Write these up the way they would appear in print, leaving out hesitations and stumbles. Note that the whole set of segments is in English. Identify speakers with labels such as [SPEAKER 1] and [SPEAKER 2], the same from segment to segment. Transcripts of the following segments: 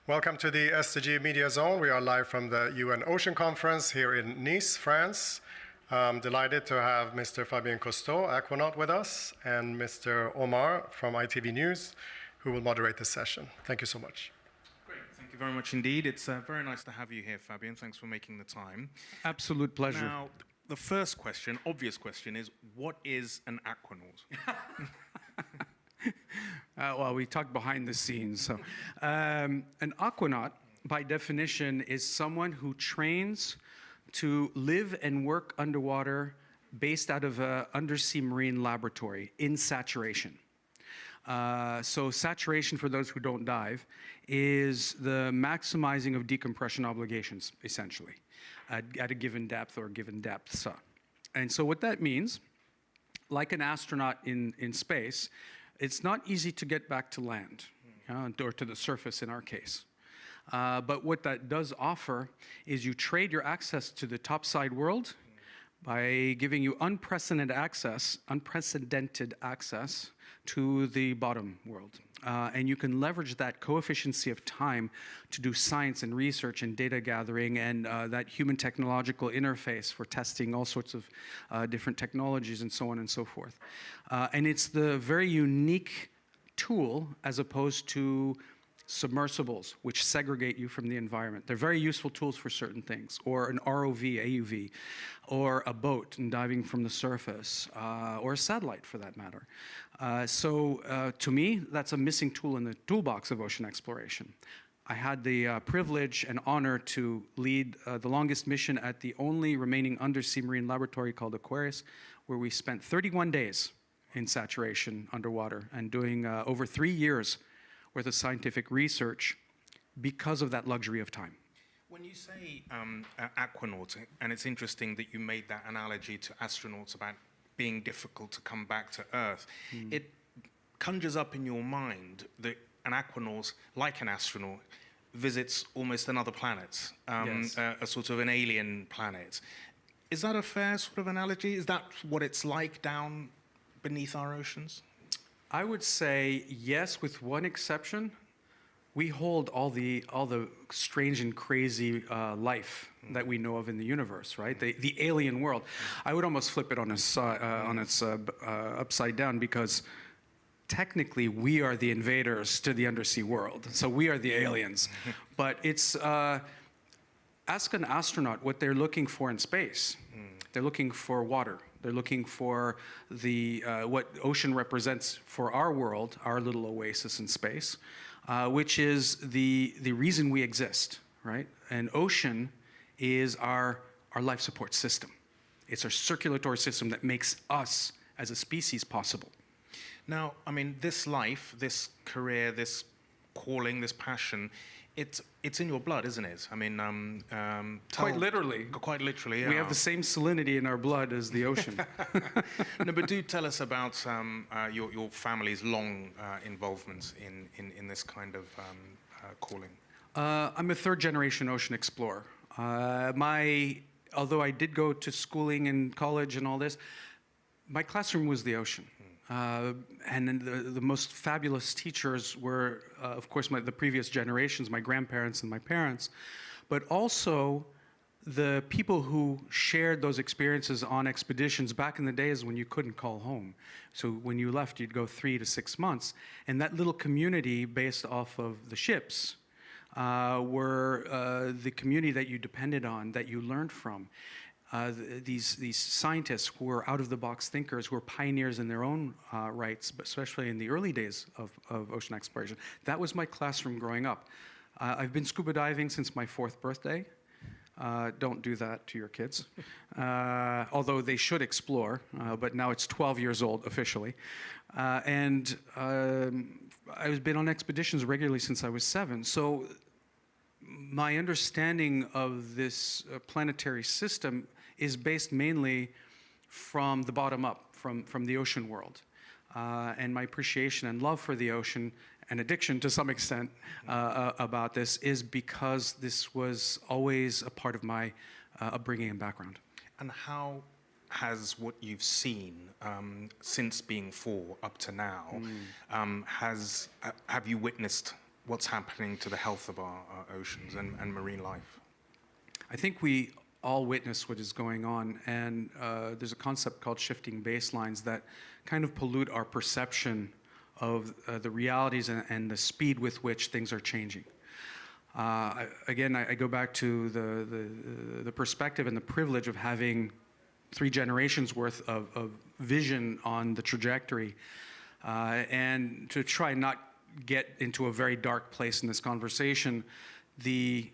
[SPEAKER 1] Welcome to the SDG Media Zone. We are live from the UN Ocean Conference here in Nice, France. I'm delighted to have Mr. Fabien Cousteau, Aquanaut, with us, and Mr. Omaar from ITV News, who will moderate this session. Thank you so much.
[SPEAKER 2] Great, thank you very much indeed. It's very nice to have you here, Fabien. Thanks for making the time.
[SPEAKER 3] Absolute pleasure.
[SPEAKER 2] Now, the first question, obvious question, is what is an aquanaut?
[SPEAKER 3] Well, we talked behind the scenes. So, an aquanaut, by definition, is someone who trains to live and work underwater based out of an undersea marine laboratory in saturation. So saturation, for those who don't dive, is the maximizing of decompression obligations, essentially, at a given depth or given depths. And so what that means, like an astronaut in space, it's not easy to get back to land, or to the surface in our case. But what that does offer is you trade your access to the topside world by giving you unprecedented access to the bottom world. And you can leverage that coefficiency of time to do science and research and data gathering and that human technological interface for testing all sorts of different technologies and so on and so forth. And it's the very unique tool as opposed to submersibles, which segregate you from the environment. They're very useful tools for certain things, or an ROV, AUV, or a boat and diving from the surface, or a satellite for that matter. So to me, that's a missing tool in the toolbox of ocean exploration. I had the privilege and honor to lead the longest mission at the only remaining undersea marine laboratory called Aquarius, where we spent 31 days in saturation underwater and doing over 3 years worth of scientific research because of that luxury of time.
[SPEAKER 2] When you say aquanaut, and it's interesting that you made that analogy to astronauts about being difficult to come back to Earth, it conjures up in your mind that an aquanaut, like an astronaut, visits almost another planet,
[SPEAKER 3] Yes.
[SPEAKER 2] A sort of an alien planet. Is that a fair sort of analogy? Is that what it's like down beneath our oceans?
[SPEAKER 3] I would say yes, with one exception. We hold all the strange and crazy life that we know of in the universe, right? The alien world. I would almost flip it on its upside down, because technically we are the invaders to the undersea world. So we are the aliens. But it's ask an astronaut what they're looking for in space. They're looking for water. They're looking for the what ocean represents for our world, our little oasis in space, which is the reason we exist, right? And ocean is our life support system. It's our circulatory system that makes us as a species possible.
[SPEAKER 2] Now, I mean, this life, this career, this calling, this passion, it's in your blood, isn't it? I mean,
[SPEAKER 3] Quite literally.
[SPEAKER 2] Quite literally, yeah.
[SPEAKER 3] We have the same salinity in our blood as the ocean.
[SPEAKER 2] No, but do tell us about your family's long involvement in this kind of calling.
[SPEAKER 3] I'm a third-generation ocean explorer. Although I did go to schooling and college and all this, my classroom was the ocean. And then the most fabulous teachers were, of course, the previous generations, my grandparents and my parents, but also the people who shared those experiences on expeditions back in the days when you couldn't call home. So when you left, you'd go 3 to 6 months. And that little community based off of the ships were the community that you depended on, that you learned from. These scientists who were out-of-the-box thinkers, who were pioneers in their own rights, but especially in the early days of ocean exploration. That was my classroom growing up. I've been scuba diving since my 4th birthday. Don't do that to your kids. Although they should explore, but now it's 12 years old officially. And I've been on expeditions regularly since I was 7. So my understanding of this planetary system is based mainly from the bottom up, from the ocean world. And my appreciation and love for the ocean, and addiction to some extent about this, is because this was always a part of my upbringing and background.
[SPEAKER 2] And how has what you've seen since being 4 up to now, have you witnessed what's happening to the health of our oceans and marine life?
[SPEAKER 3] I think we all witness what is going on, and there's a concept called shifting baselines that kind of pollute our perception of the realities and the speed with which things are changing. I go back to the perspective and the privilege of having 3 generations worth of vision on the trajectory, and to try not get into a very dark place in this conversation. The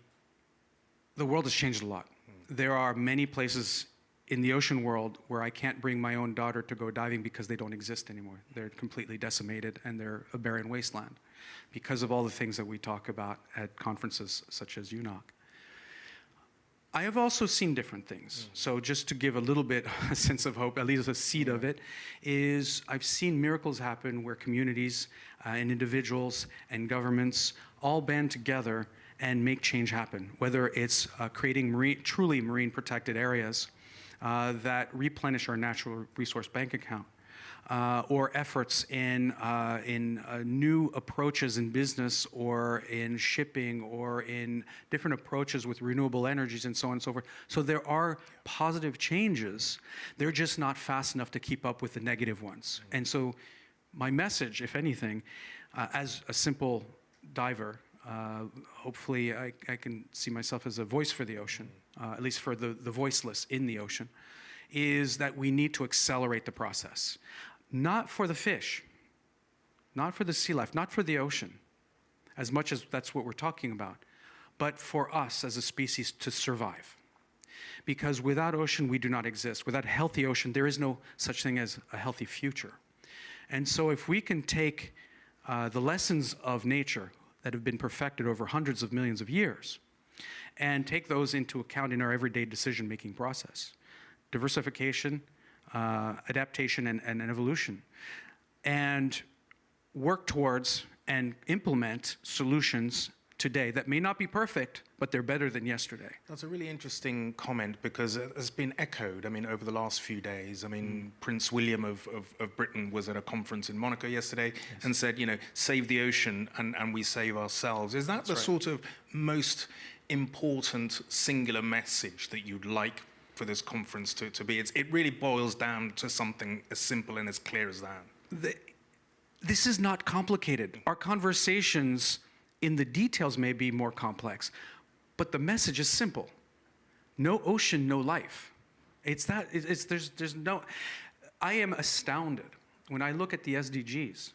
[SPEAKER 3] world has changed a lot. There are many places in the ocean world where I can't bring my own daughter to go diving because they don't exist anymore. They're completely decimated and they're a barren wasteland because of all the things that we talk about at conferences such as UNOC. I have also seen different things. So just to give a little bit a sense of hope, at least a seed of it, is I've seen miracles happen where communities and individuals and governments all band together and make change happen, whether it's creating truly marine protected areas that replenish our natural resource bank account, or efforts in new approaches in business or in shipping or in different approaches with renewable energies and so on and so forth. So there are positive changes. They're just not fast enough to keep up with the negative ones. And so my message, if anything, as a simple diver, hopefully I can see myself as a voice for the ocean, at least for the voiceless in the ocean, is that we need to accelerate the process. Not for the fish, not for the sea life, not for the ocean, as much as that's what we're talking about, but for us as a species to survive. Because without ocean, we do not exist. Without a healthy ocean, there is no such thing as a healthy future. And so if we can take the lessons of nature that have been perfected over hundreds of millions of years and take those into account in our everyday decision-making process, diversification, adaptation, and evolution, and work towards and implement solutions today that may not be perfect, but they're better than yesterday.
[SPEAKER 2] That's a really interesting comment because it has been echoed, I mean, over the last few days. I mean, Prince William of Britain was at a conference in Monaco yesterday and said, you know, save the ocean and we save ourselves. Is that the sort of most important singular message that you'd like for this conference to be? It really boils down to something as simple and as clear as that.
[SPEAKER 3] This is not complicated. Our conversations in the details may be more complex, but the message is simple. No ocean, no life. There's no, I am astounded when I look at the SDGs,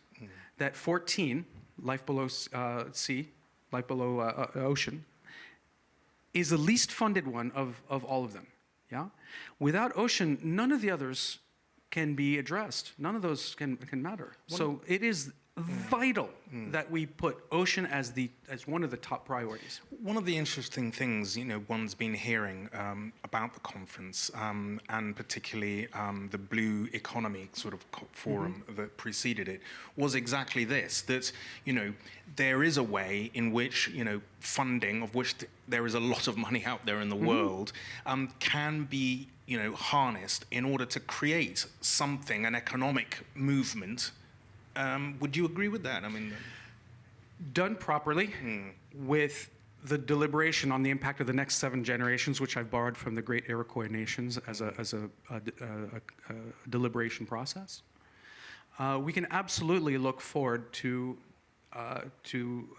[SPEAKER 3] that 14, life below sea, life below ocean, is the least funded one of all of them. Yeah? Without ocean, none of the others can be addressed. None of those can matter. So it is vital that we put ocean as one of the top priorities.
[SPEAKER 2] One of the interesting things, you know, one's been hearing about the conference, and particularly the Blue Economy sort of forum that preceded it, was exactly this, that, you know, there is a way in which, you know, funding, of which there is a lot of money out there in the world, can be, you know, harnessed in order to create something, an economic movement. Would you agree with that? I mean,
[SPEAKER 3] done properly, with the deliberation on the impact of the next 7 generations, which I've borrowed from the great Iroquois nations as a deliberation process, we can absolutely look forward to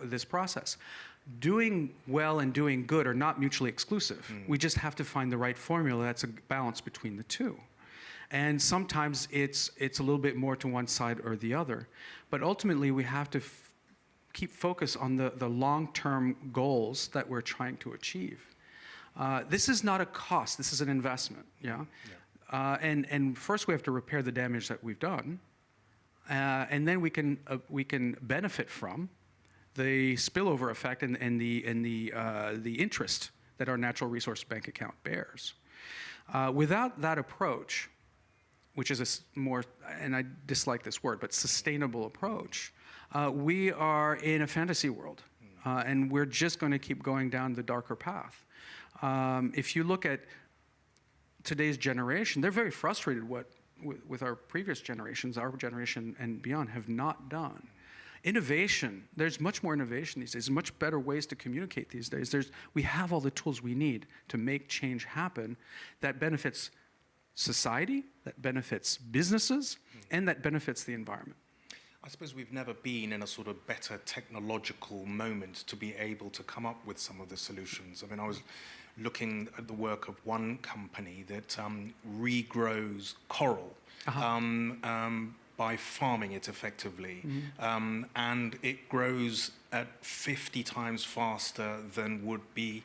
[SPEAKER 3] this process. Doing well and doing good are not mutually exclusive. We just have to find the right formula that's a balance between the two. And sometimes it's a little bit more to one side or the other. But ultimately, we have to keep focus on the long-term goals that we're trying to achieve. This is not a cost. This is an investment. Yeah? And first, we have to repair the damage that we've done. And then we can benefit from the spillover effect and the interest that our natural resource bank account bears. Without that approach, which is a more, and I dislike this word, but sustainable approach, we are in a fantasy world, and we're just going to keep going down the darker path. If you look at today's generation, they're very frustrated with our previous generations, our generation and beyond, have not done Innovation, there's much more innovation these days, much better ways to communicate these days. We have all the tools we need to make change happen that benefits society, that benefits businesses, and that benefits the environment.
[SPEAKER 2] I suppose we've never been in a sort of better technological moment to be able to come up with some of the solutions. I mean, I was looking at the work of one company that regrows coral. By farming it effectively, and it grows at 50 times faster than would be,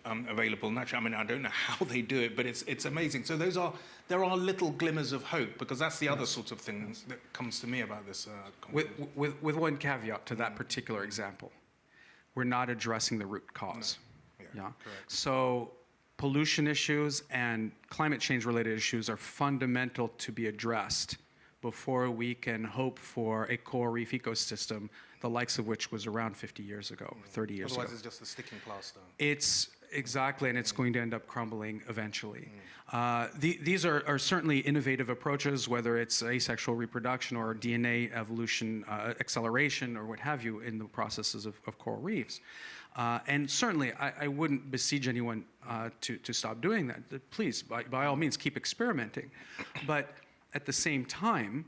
[SPEAKER 2] available naturally. I mean, I don't know how they do it, but it's amazing. So there are little glimmers of hope, because that's the other sort of thing that comes to me about this.
[SPEAKER 3] With one caveat to that particular example, we're not addressing the root cause.
[SPEAKER 2] No.
[SPEAKER 3] Yeah.
[SPEAKER 2] Correct.
[SPEAKER 3] So pollution issues and climate change related issues are fundamental to be addressed before we can hope for a coral reef ecosystem, the likes of which was around 50 years ago, 30 years ago.
[SPEAKER 2] Otherwise, it's just a sticking plaster.
[SPEAKER 3] It's exactly, and it's going to end up crumbling eventually. These are certainly innovative approaches, whether it's asexual reproduction or DNA evolution acceleration or what have you in the processes of coral reefs. And certainly, I wouldn't besiege anyone to stop doing that. Please, by all means, keep experimenting. But at the same time,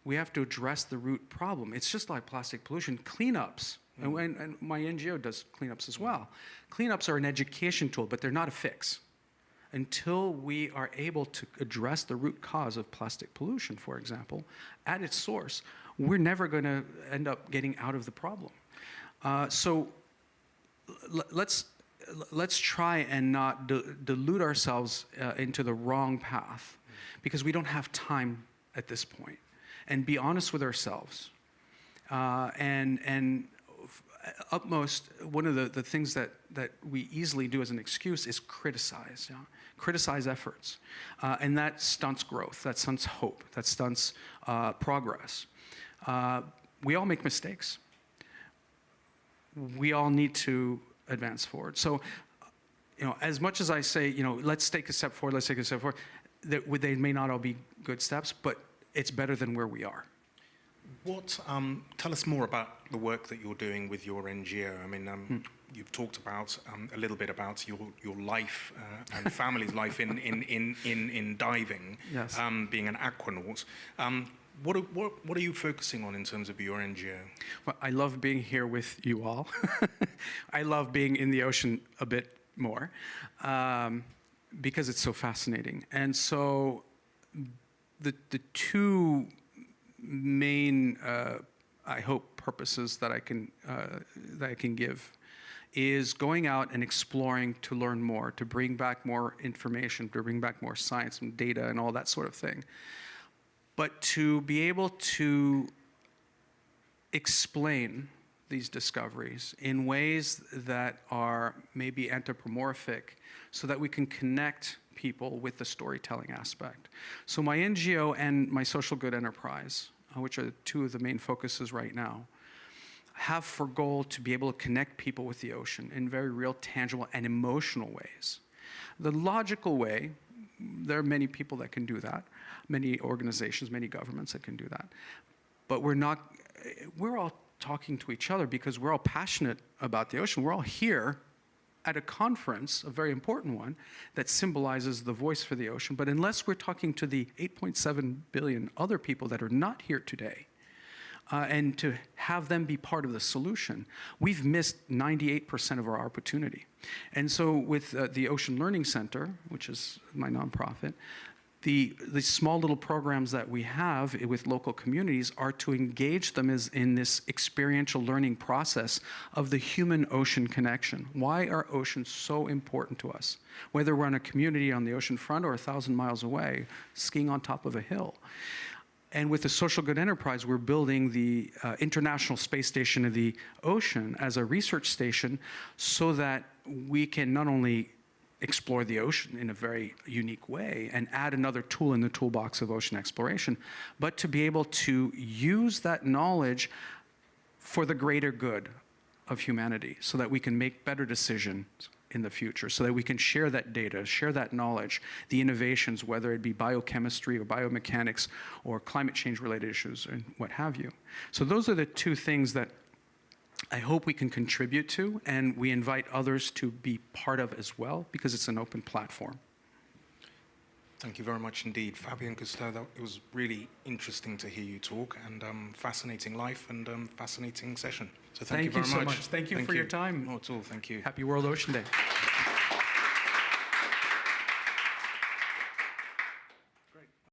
[SPEAKER 3] we have to address the root problem. It's just like plastic pollution. Cleanups, and my NGO does cleanups as well. Cleanups are an education tool, but they're not a fix. Until we are able to address the root cause of plastic pollution, for example, at its source, we're never going to end up getting out of the problem. So let's try and not delude ourselves into the wrong path, because we don't have time at this point. And be honest with ourselves. And upmost, one of the things that we easily do as an excuse is criticize. Yeah? Criticize efforts. And that stunts growth, that stunts hope, that stunts progress. We all make mistakes. We all need to advance forward. So, as much as I say, let's take a step forward, let's take a step forward, they may not all be good steps, but it's better than where we are.
[SPEAKER 2] Tell us more about the work that you're doing with your NGO. I mean, you've talked about a little bit about your life and family's life in diving,
[SPEAKER 3] yes.
[SPEAKER 2] Being an aquanaut. What are you focusing on in terms of your NGO?
[SPEAKER 3] Well, I love being here with you all. I love being in the ocean a bit more because it's so fascinating. And so the two main, I hope, purposes that I can give is going out and exploring to learn more, to bring back more information, to bring back more science and data and all that sort of thing. But to be able to explain these discoveries in ways that are maybe anthropomorphic so that we can connect people with the storytelling aspect. So my NGO and my social good enterprise, which are two of the main focuses right now, have for goal to be able to connect people with the ocean in very real, tangible, and emotional ways. The logical way, there are many people that can do that, many organizations, many governments that can do that. But we're all talking to each other because we're all passionate about the ocean. We're all here at a conference, a very important one, that symbolizes the voice for the ocean. But unless we're talking to the 8.7 billion other people that are not here today, and to have them be part of the solution, we've missed 98% of our opportunity. And so with the Ocean Learning Center, which is my nonprofit, the small little programs that we have with local communities are to engage them in this experiential learning process of the human-ocean connection. Why are oceans so important to us? Whether we're in a community on the ocean front or 1,000 miles away, skiing on top of a hill. And with the social good enterprise, we're building the International Space Station of the Ocean as a research station so that we can not only explore the ocean in a very unique way and add another tool in the toolbox of ocean exploration, but to be able to use that knowledge for the greater good of humanity so that we can make better decisions in the future so that we can share that data, share that knowledge, the innovations, whether it be biochemistry or biomechanics or climate change related issues and what have you. So those are the two things that I hope we can contribute to, and we invite others to be part of as well, because it's an open platform.
[SPEAKER 2] Thank you very much indeed, Fabien Cousteau. It was really interesting to hear you talk, and fascinating life and fascinating session. So thank you very much.
[SPEAKER 3] Thank you so much. Thank you for your time.
[SPEAKER 2] Not at all. Thank you.
[SPEAKER 3] Happy World Ocean Day.